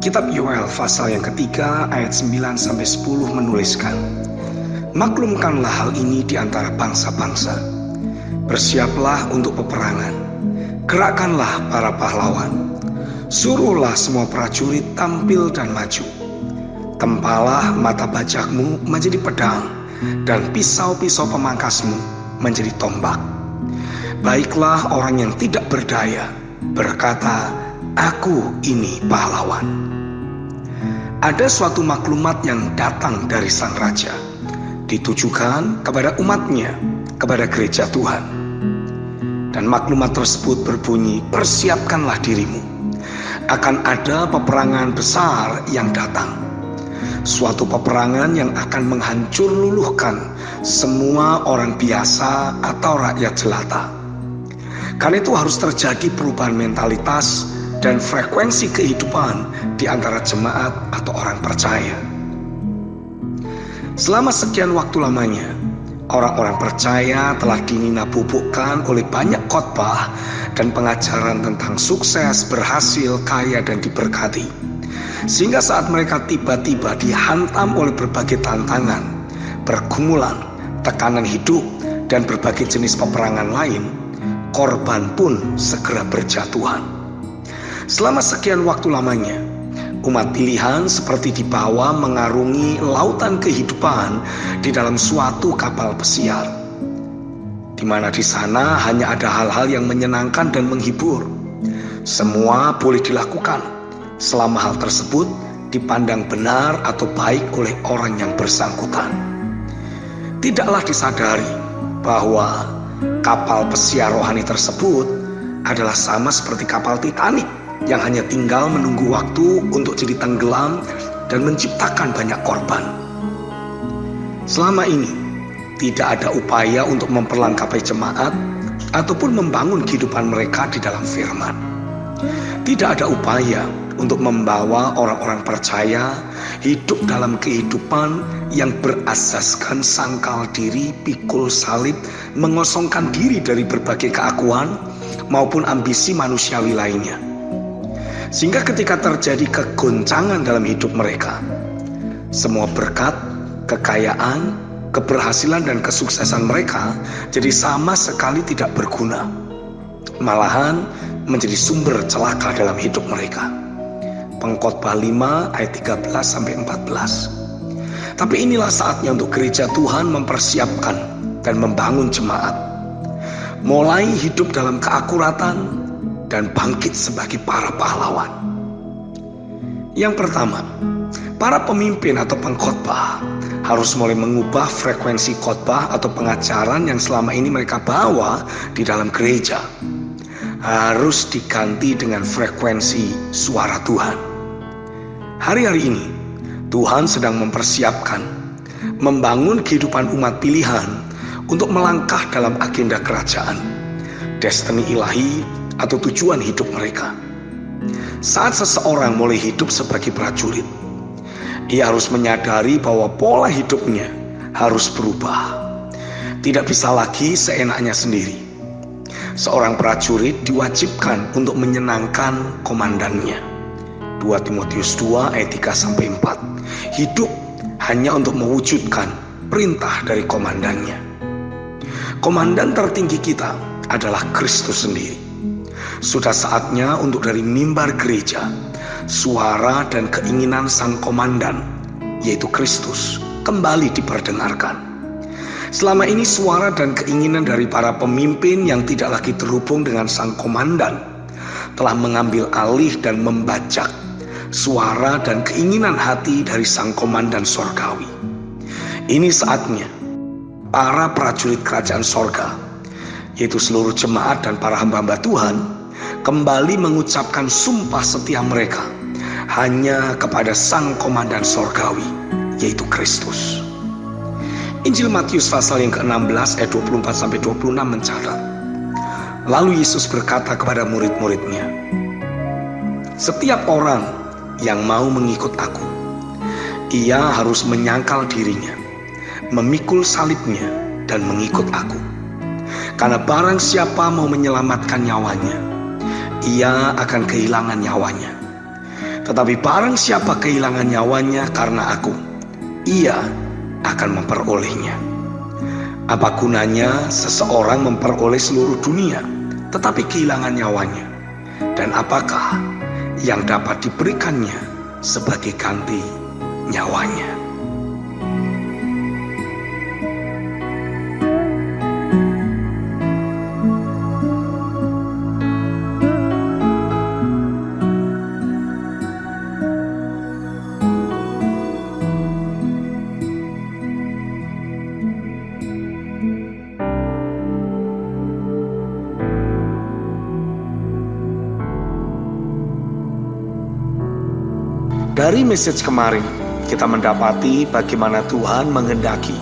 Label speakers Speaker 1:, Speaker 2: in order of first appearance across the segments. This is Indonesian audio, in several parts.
Speaker 1: Kitab Yoel pasal yang ketiga ayat 9-10 menuliskan, "Maklumkanlah hal ini di antara bangsa-bangsa. Bersiaplah untuk peperangan. Gerakkanlah para pahlawan. Suruhlah semua prajurit tampil dan maju. Tempalah mata bajakmu menjadi pedang dan pisau-pisau pemangkasmu menjadi tombak. Baiklah orang yang tidak berdaya berkata, 'Aku ini pahlawan.'" Ada suatu maklumat yang datang dari sang raja, ditujukan kepada umatnya, kepada gereja Tuhan. Dan maklumat tersebut berbunyi, "Persiapkanlah dirimu. Akan ada peperangan besar yang datang. Suatu peperangan yang akan menghancur luluhkan semua orang biasa atau rakyat jelata. Karena itu harus terjadi perubahan mentalitas dan frekuensi kehidupan di antara jemaat atau orang percaya. Selama sekian waktu lamanya, orang-orang percaya telah dinina-bubukkan oleh banyak khotbah dan pengajaran tentang sukses, berhasil, kaya, dan diberkati. Sehingga saat mereka tiba-tiba dihantam oleh berbagai tantangan, pergumulan, tekanan hidup, dan berbagai jenis peperangan lain, korban pun segera berjatuhan. Selama sekian waktu lamanya, umat pilihan seperti dibawa mengarungi lautan kehidupan di dalam suatu kapal pesiar, di mana di sana hanya ada hal-hal yang menyenangkan dan menghibur. Semua boleh dilakukan selama hal tersebut dipandang benar atau baik oleh orang yang bersangkutan. Tidaklah disadari bahwa kapal pesiar rohani tersebut adalah sama seperti kapal Titanic yang hanya tinggal menunggu waktu untuk jadi tenggelam dan menciptakan banyak korban. Selama ini tidak ada upaya untuk memperlengkapi jemaat ataupun membangun kehidupan mereka di dalam firman. Tidak ada upaya untuk membawa orang-orang percaya hidup dalam kehidupan yang berasaskan sangkal diri, pikul salib, mengosongkan diri dari berbagai keakuan maupun ambisi manusiawi lainnya. Sehingga ketika terjadi kegoncangan dalam hidup mereka, semua berkat, kekayaan, keberhasilan, dan kesuksesan mereka jadi sama sekali tidak berguna. Malahan menjadi sumber celaka dalam hidup mereka. Pengkhotbah 5 ayat 13-14. Tapi inilah saatnya untuk gereja Tuhan mempersiapkan dan membangun jemaat. Mulai hidup dalam keakuratan dan bangkit sebagai para pahlawan. Yang pertama, para pemimpin atau pengkhotbah harus mulai mengubah frekuensi khotbah atau pengajaran yang selama ini mereka bawa di dalam gereja. Harus diganti dengan frekuensi suara Tuhan. Hari-hari ini, Tuhan sedang mempersiapkan, membangun kehidupan umat pilihan untuk melangkah dalam agenda kerajaan, destiny ilahi, atau tujuan hidup mereka. Saat seseorang mulai hidup sebagai prajurit, ia harus menyadari bahwa pola hidupnya harus berubah. Tidak bisa lagi seenaknya sendiri. Seorang prajurit diwajibkan untuk menyenangkan komandannya. 2 Timotius 2 ayat 3-4. Hidup hanya untuk mewujudkan perintah dari komandannya. Komandan tertinggi kita adalah Kristus sendiri. Sudah saatnya untuk dari mimbar gereja, suara dan keinginan sang komandan, yaitu Kristus, kembali diperdengarkan. Selama ini suara dan keinginan dari para pemimpin yang tidak lagi terhubung dengan sang komandan telah mengambil alih dan membajak suara dan keinginan hati dari sang komandan sorgawi. Ini saatnya para prajurit kerajaan sorga, yaitu seluruh jemaat dan para hamba-hamba Tuhan, kembali mengucapkan sumpah setia mereka hanya kepada sang komandan sorgawi, yaitu Kristus. Injil Matius pasal yang ke-16 ayat 24-26 mencatat, lalu Yesus berkata kepada murid-muridnya, "Setiap orang yang mau mengikut aku, ia harus menyangkal dirinya, memikul salibnya, dan mengikut aku. Karena barang siapa mau menyelamatkan nyawanya, ia akan kehilangan nyawanya. Tetapi barang siapa kehilangan nyawanya karena aku, ia akan memperolehnya. Apa gunanya seseorang memperoleh seluruh dunia, tetapi kehilangan nyawanya? Dan apakah yang dapat diberikannya sebagai ganti nyawanya? Dari message kemarin, kita mendapati bagaimana Tuhan menghendaki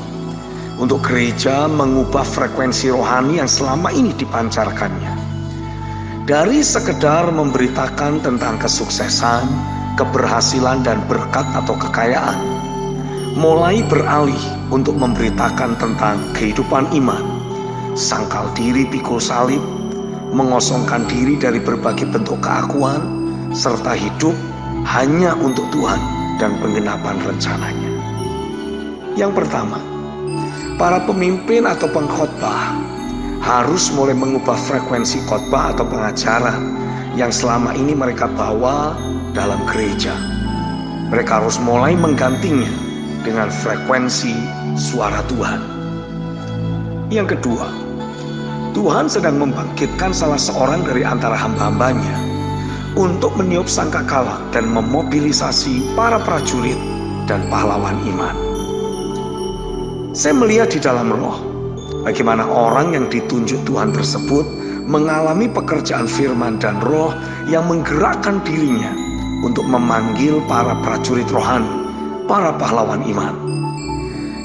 Speaker 1: untuk gereja mengubah frekuensi rohani yang selama ini dipancarkannya. Dari sekedar memberitakan tentang kesuksesan, keberhasilan dan berkat atau kekayaan, mulai beralih untuk memberitakan tentang kehidupan iman, sangkal diri pikul salib, mengosongkan diri dari berbagai bentuk keakuan, serta hidup hanya untuk Tuhan dan penggenapan rencananya. Yang pertama, para pemimpin atau pengkhotbah harus mulai mengubah frekuensi khotbah atau pengajaran yang selama ini mereka bawa dalam gereja. Mereka harus mulai menggantinya dengan frekuensi suara Tuhan. Yang kedua, Tuhan sedang membangkitkan salah seorang dari antara hamba-hambanya untuk meniup sangkakala dan memobilisasi para prajurit dan pahlawan iman. Saya melihat di dalam roh bagaimana orang yang ditunjuk Tuhan tersebut mengalami pekerjaan firman dan roh yang menggerakkan dirinya untuk memanggil para prajurit rohani, para pahlawan iman,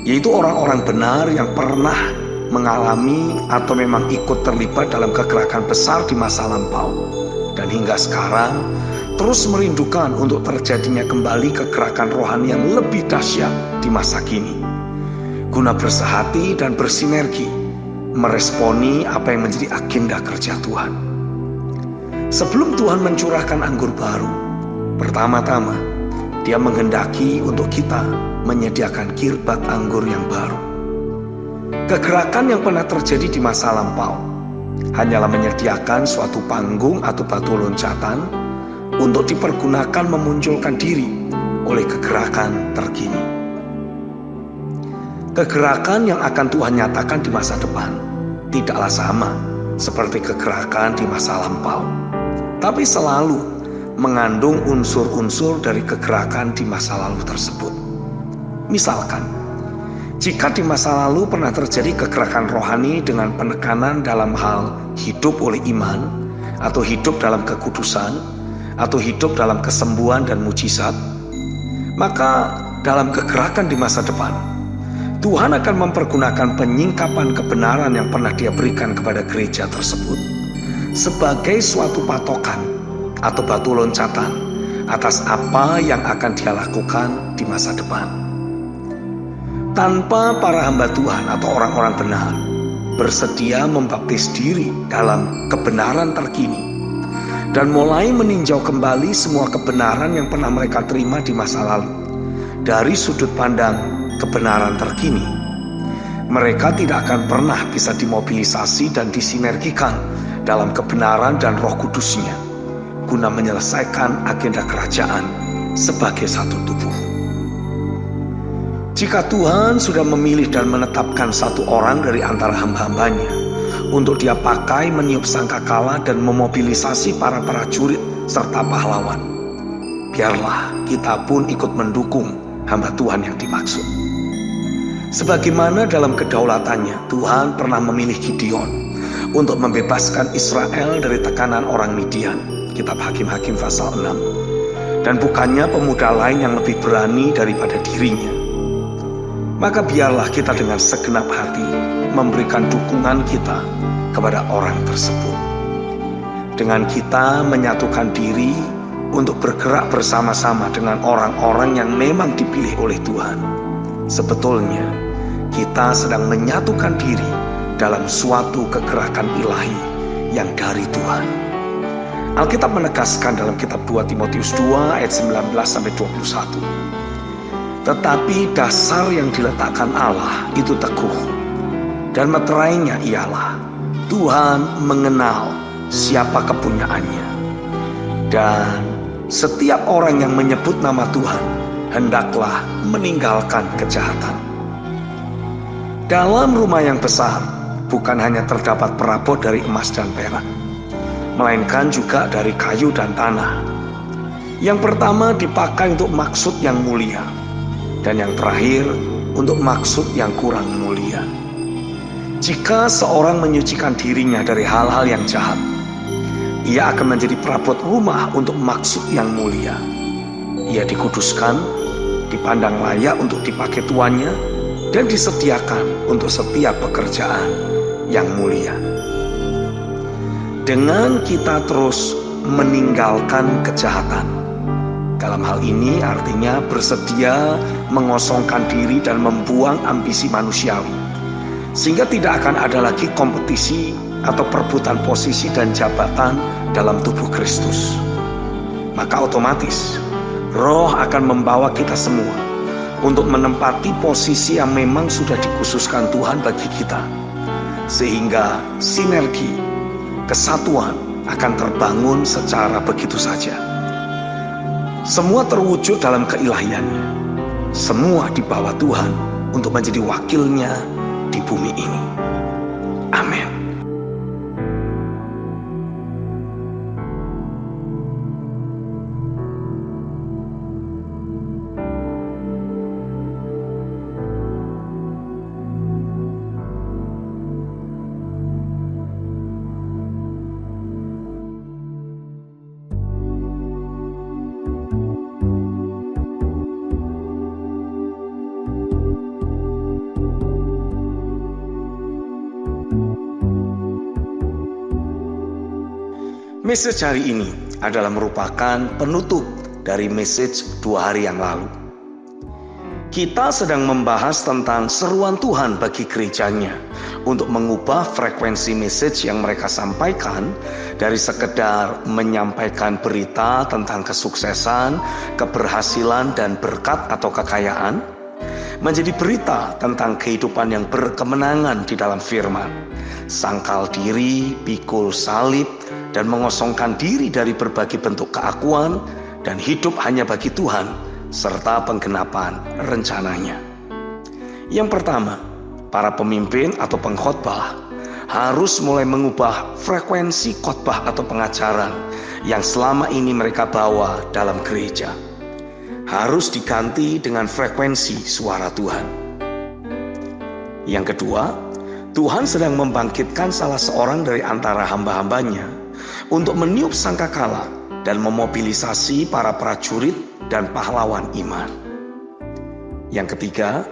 Speaker 1: yaitu orang-orang benar yang pernah mengalami atau memang ikut terlibat dalam kegerakan besar di masa lampau, dan hingga sekarang terus merindukan untuk terjadinya kembali kegerakan rohani yang lebih dahsyat di masa kini, guna bersehati dan bersinergi meresponi apa yang menjadi agenda kerja Tuhan. Sebelum Tuhan mencurahkan anggur baru, pertama-tama Dia menghendaki untuk kita menyediakan kirbat anggur yang baru. Kegerakan yang pernah terjadi di masa lampau hanyalah menyediakan suatu panggung atau batu loncatan untuk dipergunakan memunculkan diri oleh kegerakan terkini. Kegerakan yang akan Tuhan nyatakan di masa depan tidaklah sama seperti kegerakan di masa lampau, tapi selalu mengandung unsur-unsur dari kegerakan di masa lalu tersebut. Misalkan, jika di masa lalu pernah terjadi kegerakan rohani dengan penekanan dalam hal hidup oleh iman, atau hidup dalam kekudusan, atau hidup dalam kesembuhan dan mujizat, maka dalam kegerakan di masa depan, Tuhan akan mempergunakan penyingkapan kebenaran yang pernah Dia berikan kepada gereja tersebut sebagai suatu patokan atau batu loncatan atas apa yang akan Dia lakukan di masa depan. Tanpa para hamba Tuhan atau orang-orang benar bersedia membaptis diri dalam kebenaran terkini dan mulai meninjau kembali semua kebenaran yang pernah mereka terima di masa lalu dari sudut pandang kebenaran terkini, mereka tidak akan pernah bisa dimobilisasi dan disinergikan dalam kebenaran dan Roh Kudus-Nya guna menyelesaikan agenda kerajaan sebagai satu tubuh. Jika Tuhan sudah memilih dan menetapkan satu orang dari antara hamba-hambanya untuk Dia pakai meniup sangkakala dan memobilisasi para prajurit serta pahlawan, biarlah kita pun ikut mendukung hamba Tuhan yang dimaksud. Sebagaimana dalam kedaulatannya Tuhan pernah memilih Gideon untuk membebaskan Israel dari tekanan orang Midian, kitab Hakim-Hakim pasal 6, dan bukannya pemuda lain yang lebih berani daripada dirinya. Maka biarlah kita dengan segenap hati memberikan dukungan kita kepada orang tersebut. Dengan kita menyatukan diri untuk bergerak bersama-sama dengan orang-orang yang memang dipilih oleh Tuhan, sebetulnya kita sedang menyatukan diri dalam suatu kegerakan ilahi yang dari Tuhan. Alkitab menegaskan dalam kitab 2 Timotius 2 ayat 19-21. Tetapi dasar yang diletakkan Allah itu teguh, dan meterainya ialah Tuhan mengenal siapa kepunyaannya. Dan setiap orang yang menyebut nama Tuhan hendaklah meninggalkan kejahatan. Dalam rumah yang besar bukan hanya terdapat perabot dari emas dan perak, melainkan juga dari kayu dan tanah. Yang pertama dipakai untuk maksud yang mulia, dan yang terakhir untuk maksud yang kurang mulia. Jika seorang menyucikan dirinya dari hal-hal yang jahat, ia akan menjadi perabot rumah untuk maksud yang mulia. Ia dikuduskan, dipandang layak untuk dipakai tuannya, dan disediakan untuk setiap pekerjaan yang mulia. Dengan kita terus meninggalkan kejahatan, dalam hal ini artinya bersedia mengosongkan diri dan membuang ambisi manusiawi, sehingga tidak akan ada lagi kompetisi atau perebutan posisi dan jabatan dalam tubuh Kristus. Maka otomatis Roh akan membawa kita semua untuk menempati posisi yang memang sudah dikhususkan Tuhan bagi kita, sehingga sinergi, kesatuan akan terbangun secara begitu saja. Semua terwujud dalam keilahiannya. Semua dibawa Tuhan untuk menjadi wakilnya di bumi ini. Amin. Message hari ini adalah merupakan penutup dari message 2 hari yang lalu. Kita sedang membahas tentang seruan Tuhan bagi gerejanya untuk mengubah frekuensi message yang mereka sampaikan dari sekedar menyampaikan berita tentang kesuksesan, keberhasilan, dan berkat atau kekayaan, menjadi berita tentang kehidupan yang berkemenangan di dalam firman, sangkal diri, pikul salib, dan mengosongkan diri dari berbagai bentuk keakuan dan hidup hanya bagi Tuhan, serta penggenapan rencananya. Yang pertama, para pemimpin atau pengkhotbah harus mulai mengubah frekuensi khotbah atau pengajaran yang selama ini mereka bawa dalam gereja. Harus diganti dengan frekuensi suara Tuhan. Yang kedua, Tuhan sedang membangkitkan salah seorang dari antara hamba-hambanya untuk meniup sangkakala dan memobilisasi para prajurit dan pahlawan iman. Yang ketiga,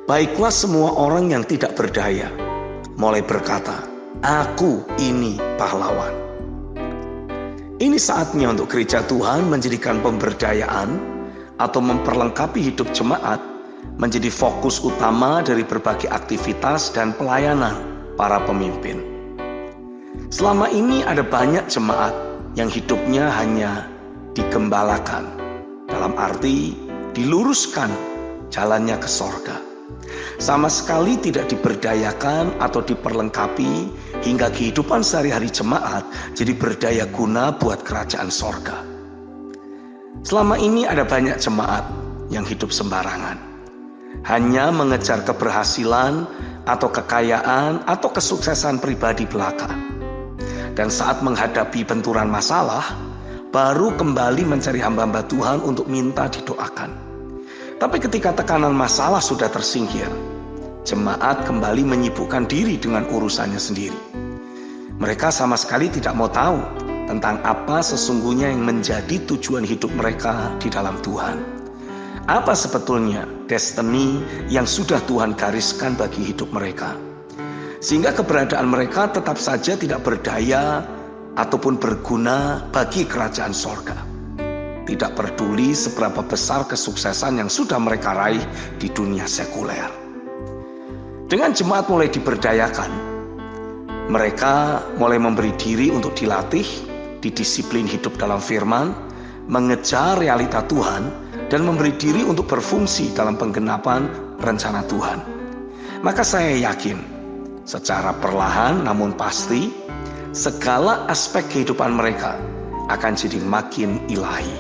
Speaker 1: baiklah semua orang yang tidak berdaya mulai berkata, "Aku ini pahlawan." Ini saatnya untuk gereja Tuhan menjadikan pemberdayaan atau memperlengkapi hidup jemaat menjadi fokus utama dari berbagai aktivitas dan pelayanan para pemimpin. Selama ini ada banyak jemaat yang hidupnya hanya digembalakan, dalam arti diluruskan jalannya ke sorga. Sama sekali tidak diberdayakan atau diperlengkapi hingga kehidupan sehari-hari jemaat jadi berdaya guna buat kerajaan sorga. Selama ini ada banyak jemaat yang hidup sembarangan, hanya mengejar keberhasilan atau kekayaan atau kesuksesan pribadi belaka. Dan saat menghadapi benturan masalah, baru kembali mencari hamba-hamba Tuhan untuk minta didoakan. Tapi ketika tekanan masalah sudah tersingkir, jemaat kembali menyibukkan diri dengan urusannya sendiri. Mereka sama sekali tidak mau tahu tentang apa sesungguhnya yang menjadi tujuan hidup mereka di dalam Tuhan. Apa sebetulnya destiny yang sudah Tuhan gariskan bagi hidup mereka. Sehingga keberadaan mereka tetap saja tidak berdaya ataupun berguna bagi kerajaan sorga. Tidak peduli seberapa besar kesuksesan yang sudah mereka raih di dunia sekuler. Dengan jemaat mulai diberdayakan, mereka mulai memberi diri untuk dilatih didisiplin hidup dalam firman, mengejar realita Tuhan, dan memberi diri untuk berfungsi dalam penggenapan rencana Tuhan. Maka saya yakin, secara perlahan namun pasti, segala aspek kehidupan mereka akan jadi makin ilahi.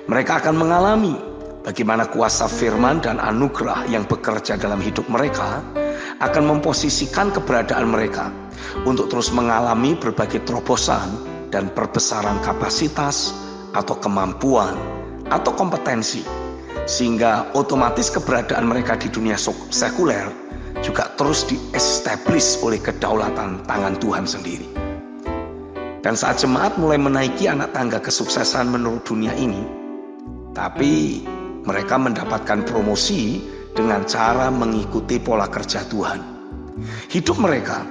Speaker 1: Mereka akan mengalami bagaimana kuasa firman dan anugerah yang bekerja dalam hidup mereka akan memposisikan keberadaan mereka untuk terus mengalami berbagai terobosan dan perbesaran kapasitas atau kemampuan atau kompetensi, sehingga otomatis keberadaan mereka di dunia sekuler juga terus di-establish oleh kedaulatan tangan Tuhan sendiri. Dan saat jemaat mulai menaiki anak tangga kesuksesan menurut dunia ini, tapi mereka mendapatkan promosi dengan cara mengikuti pola kerja Tuhan. Hidup mereka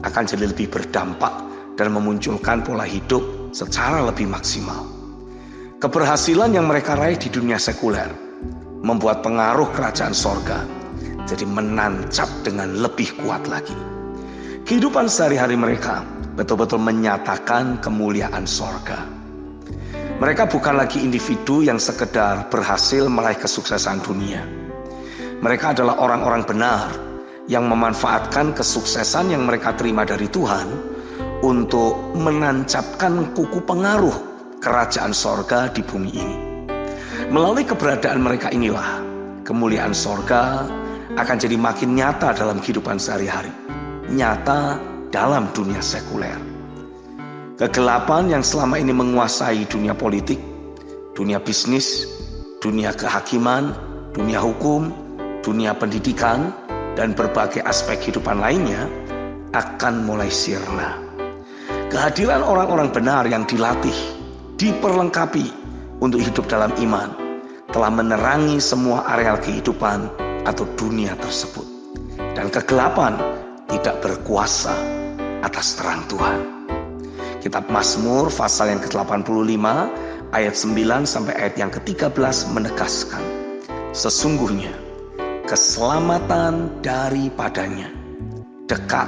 Speaker 1: akan jadi lebih berdampak dan memunculkan pola hidup secara lebih maksimal. Keberhasilan yang mereka raih di dunia sekuler membuat pengaruh kerajaan sorga jadi menancap dengan lebih kuat lagi. Kehidupan sehari-hari mereka betul-betul menyatakan kemuliaan sorga. Mereka bukan lagi individu yang sekedar berhasil meraih kesuksesan dunia. Mereka adalah orang-orang benar yang memanfaatkan kesuksesan yang mereka terima dari Tuhan untuk menancapkan kuku pengaruh kerajaan sorga di bumi ini. Melalui keberadaan mereka inilah kemuliaan sorga akan jadi makin nyata dalam kehidupan sehari-hari, nyata dalam dunia sekuler. Kegelapan yang selama ini menguasai dunia politik, dunia bisnis, dunia kehakiman, dunia hukum, dunia pendidikan, dan berbagai aspek kehidupan lainnya akan mulai sirna. Kehadiran orang-orang benar yang dilatih, diperlengkapi untuk hidup dalam iman, telah menerangi semua areal kehidupan atau dunia tersebut. Dan kegelapan tidak berkuasa atas terang Tuhan. Kitab Mazmur pasal yang ke-85 ayat 9 sampai ayat yang ke-13 menegaskan, sesungguhnya keselamatan daripadanya dekat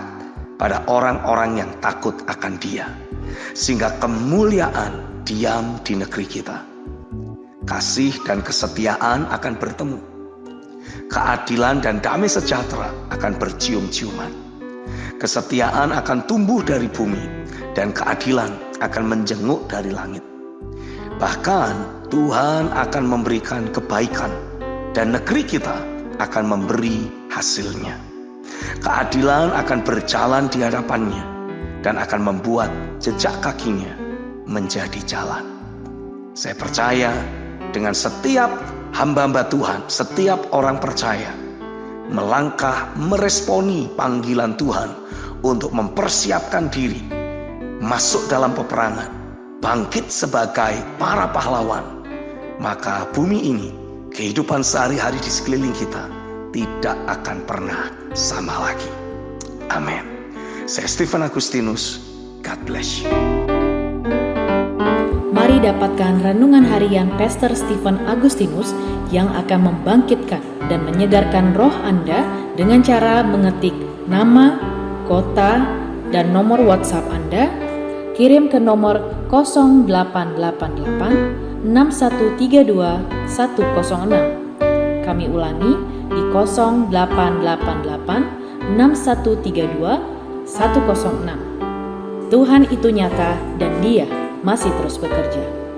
Speaker 1: pada orang-orang yang takut akan Dia, sehingga kemuliaan diam di negeri kita. Kasih dan kesetiaan akan bertemu, keadilan dan damai sejahtera akan bercium-ciuman. Kesetiaan akan tumbuh dari bumi dan keadilan akan menjenguk dari langit. Bahkan Tuhan akan memberikan kebaikan dan negeri kita akan memberi hasilnya. Keadilan akan berjalan di hadapannya dan akan membuat jejak kakinya menjadi jalan. Saya percaya dengan setiap hamba-hamba Tuhan, setiap orang percaya melangkah meresponi panggilan Tuhan untuk mempersiapkan diri masuk dalam peperangan, bangkit sebagai para pahlawan, maka bumi ini, kehidupan sehari-hari di sekeliling kita tidak akan pernah sama lagi. Amin. Saya Stephen Agustinus. God bless you.
Speaker 2: Mari dapatkan renungan harian Pastor Stephen Agustinus yang akan membangkitkan dan menyegarkan roh Anda dengan cara mengetik nama, kota, dan nomor WhatsApp Anda. Kirim ke nomor 0888 6132 106. Kami ulangi di 0888 6132 106. Tuhan itu nyata dan Dia masih terus bekerja.